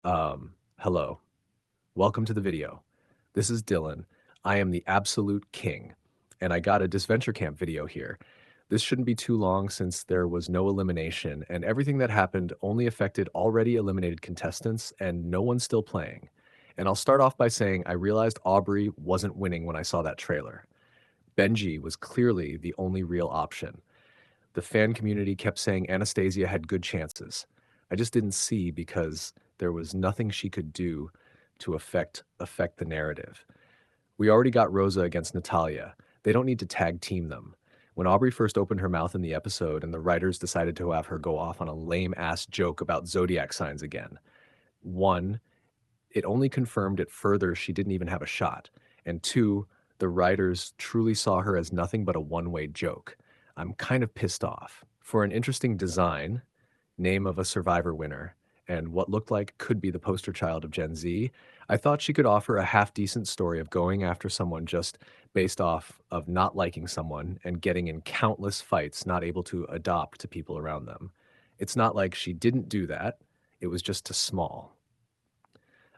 Hello. Welcome to the video. This is Dylan. I am the absolute king, and I got a Disventure Camp video here. This shouldn't be too long since there was no elimination, and everything that happened only affected already eliminated contestants, and no one's still playing. And I'll start off by saying I realized Aubrey wasn't winning when I saw that trailer. Benji was clearly the only real option. The fan community kept saying Anastasia had good chances. I just didn't see because there was nothing she could do to affect the narrative. We already got Rosa against Natalia. They don't need to tag team them. When Aubrey first opened her mouth in the episode and the writers decided to have her go off on a lame ass joke about zodiac signs again, one, it only confirmed it further she didn't even have a shot. And two, the writers truly saw her as nothing but a one-way joke. I'm kind of pissed off. For an interesting design, name of a Survivor winner, and what looked like could be the poster child of Gen Z, I thought she could offer a half-decent story of going after someone just based off of not liking someone and getting in countless fights, not able to adopt to people around them. It's not like she didn't do that, it was just too small.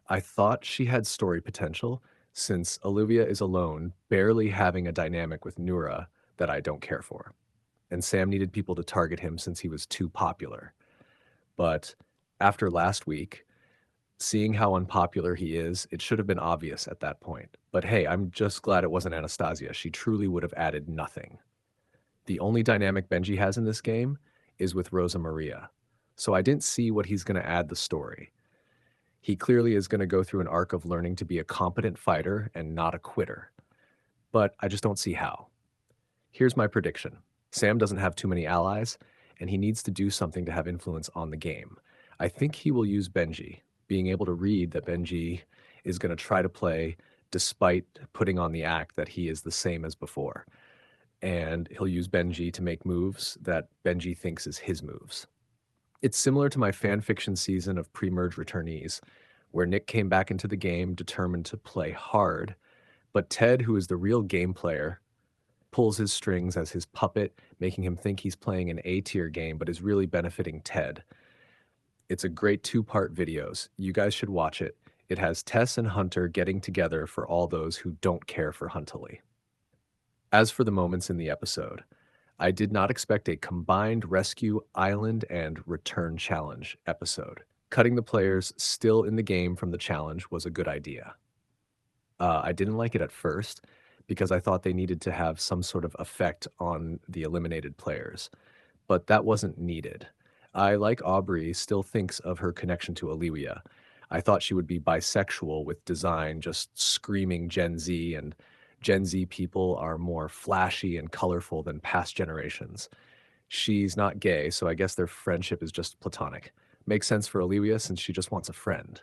I thought she had story potential since Olivia is alone, barely having a dynamic with Nura that I don't care for. And Sam needed people to target him since he was too popular. But after last week, seeing how unpopular he is, it should have been obvious at that point. But hey, I'm just glad it wasn't Anastasia. She truly would have added nothing. The only dynamic Benji has in this game is with Rosa Maria. So I didn't see what he's going to add the story. He clearly is going to go through an arc of learning to be a competent fighter and not a quitter. But I just don't see how. Here's my prediction. Sam doesn't have too many allies, and he needs to do something to have influence on the game. I think he will use Benji, being able to read that Benji is going to try to play despite putting on the act that he is the same as before. And he'll use Benji to make moves that Benji thinks is his moves. It's similar to my fan fiction season of pre-merge returnees, where Nick came back into the game determined to play hard, but Ted, who is the real game player, pulls his strings as his puppet, making him think he's playing an A-tier game, but is really benefiting Ted. It's a great two-part videos. You guys should watch it. It has Tess and Hunter getting together for all those who don't care for Huntley. As for the moments in the episode, I did not expect a combined rescue, island, and return challenge episode. Cutting the players still in the game from the challenge was a good idea. I didn't like it at first because I thought they needed to have some sort of effect on the eliminated players, but that wasn't needed. I, like Aubrey, still thinks of her connection to Olivia. I thought she would be bisexual with design, just screaming Gen Z, and Gen Z people are more flashy and colorful than past generations. She's not gay, so I guess their friendship is just platonic. Makes sense for Olivia since she just wants a friend.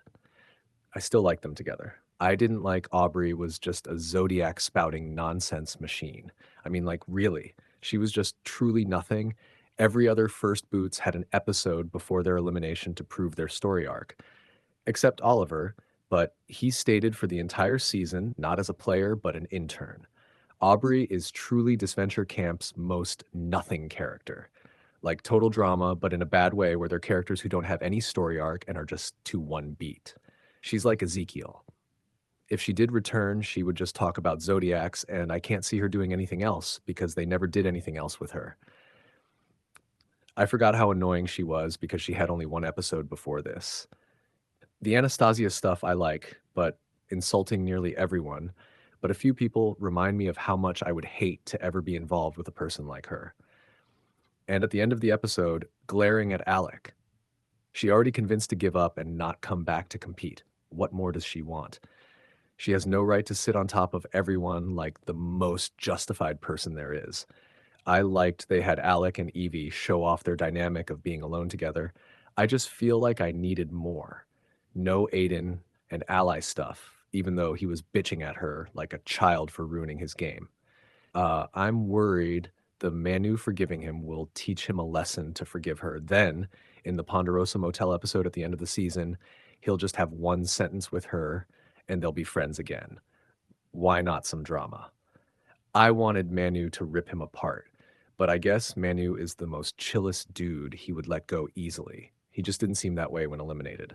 I still like them together. I didn't like Aubrey was just a zodiac spouting nonsense machine. I mean, like, really. She was just truly nothing. Every other First Boots had an episode before their elimination to prove their story arc, except Oliver, but he stated for the entire season, not as a player, but an intern. Aubrey is truly Disventure Camp's most nothing character. Like total drama, but in a bad way where they're characters who don't have any story arc and are just to one beat. She's like Ezekiel. If she did return, she would just talk about zodiacs, and I can't see her doing anything else because they never did anything else with her. I forgot how annoying she was because she had only one episode before this. The Anastasia stuff I like, but insulting nearly everyone. But a few people remind me of how much I would hate to ever be involved with a person like her. And at the end of the episode, glaring at Alec. She already convinced to give up and not come back to compete. What more does she want? She has no right to sit on top of everyone like the most justified person there is. I liked they had Alec and Evie show off their dynamic of being alone together. I just feel like I needed more. No Aiden and ally stuff, even though he was bitching at her like a child for ruining his game. I'm worried the Manu forgiving him will teach him a lesson to forgive her. Then, in the Ponderosa Motel episode at the end of the season, he'll just have one sentence with her and they'll be friends again. Why not some drama? I wanted Manu to rip him apart, but I guess Manu is the most chillest dude he would let go easily. He just didn't seem that way when eliminated.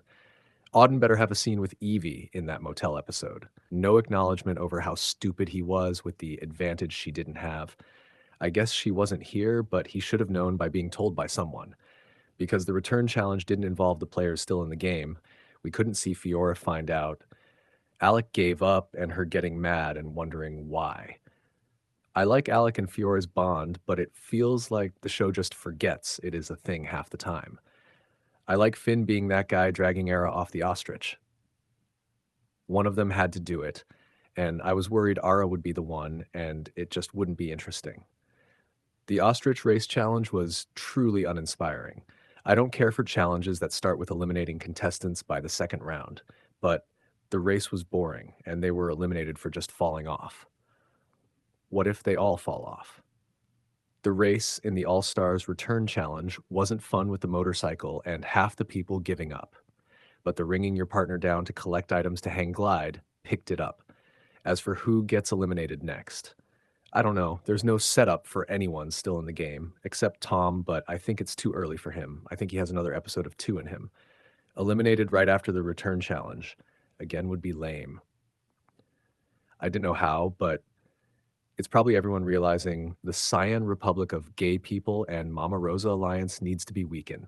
Auden better have a scene with Evie in that motel episode. No acknowledgement over how stupid he was with the advantage she didn't have. I guess she wasn't here, but he should have known by being told by someone. Because the return challenge didn't involve the players still in the game, we couldn't see Fiora find out. Alec gave up and her getting mad and wondering why. I like Alec and Fiora's bond, but it feels like the show just forgets it is a thing half the time. I like Finn being that guy dragging Era off the ostrich. One of them had to do it, and I was worried Ara would be the one, and it just wouldn't be interesting. The ostrich race challenge was truly uninspiring. I don't care for challenges that start with eliminating contestants by the second round, but the race was boring, and they were eliminated for just falling off. What if they all fall off? The race in the All-Stars Return Challenge wasn't fun with the motorcycle and half the people giving up. But the ringing your partner down to collect items to hang glide picked it up. As for who gets eliminated next, I don't know. There's no setup for anyone still in the game, except Tom, but I think it's too early for him. I think he has another episode of 2 in him. Eliminated right after the Return Challenge, again, would be lame. I didn't know how, but it's probably everyone realizing the Cyan Republic of Gay People and Mama Rosa alliance needs to be weakened.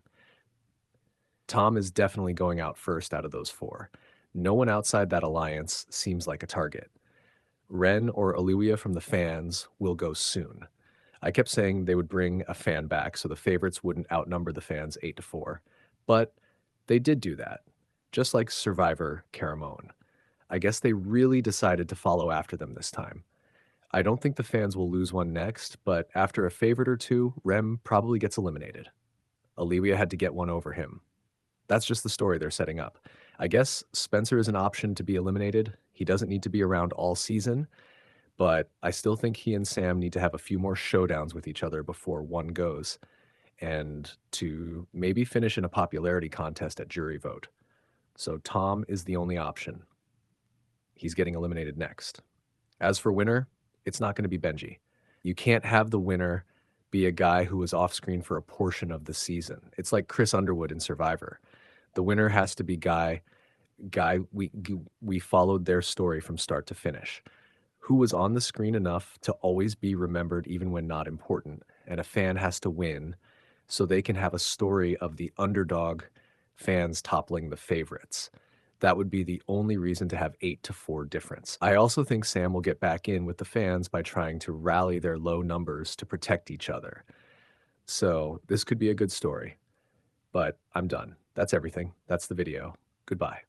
Tom is definitely going out first out of those 4. No one outside that alliance seems like a target. Ren or Alewia from the fans will go soon. I kept saying they would bring a fan back so the favorites wouldn't outnumber the fans 8-4. But they did do that, just like Survivor Caramone. I guess they really decided to follow after them this time. I don't think the fans will lose one next, but after a favorite or 2, Rem probably gets eliminated. Alewia had to get one over him. That's just the story they're setting up. I guess Spencer is an option to be eliminated. He doesn't need to be around all season, but I still think he and Sam need to have a few more showdowns with each other before one goes, and to maybe finish in a popularity contest at jury vote. So Tom is the only option. He's getting eliminated next. As for winner, it's not going to be Benji. You can't have the winner be a guy who was off screen for a portion of the season. It's like Chris Underwood in Survivor. The winner has to be guy we followed their story from start to finish, who was on the screen enough to always be remembered even when not important, and a fan has to win so they can have a story of the underdog fans toppling the favorites. That would be the only reason to have 8-4 difference. I also think Sam will get back in with the fans by trying to rally their low numbers to protect each other. So this could be a good story. But I'm done. That's everything. That's the video. Goodbye.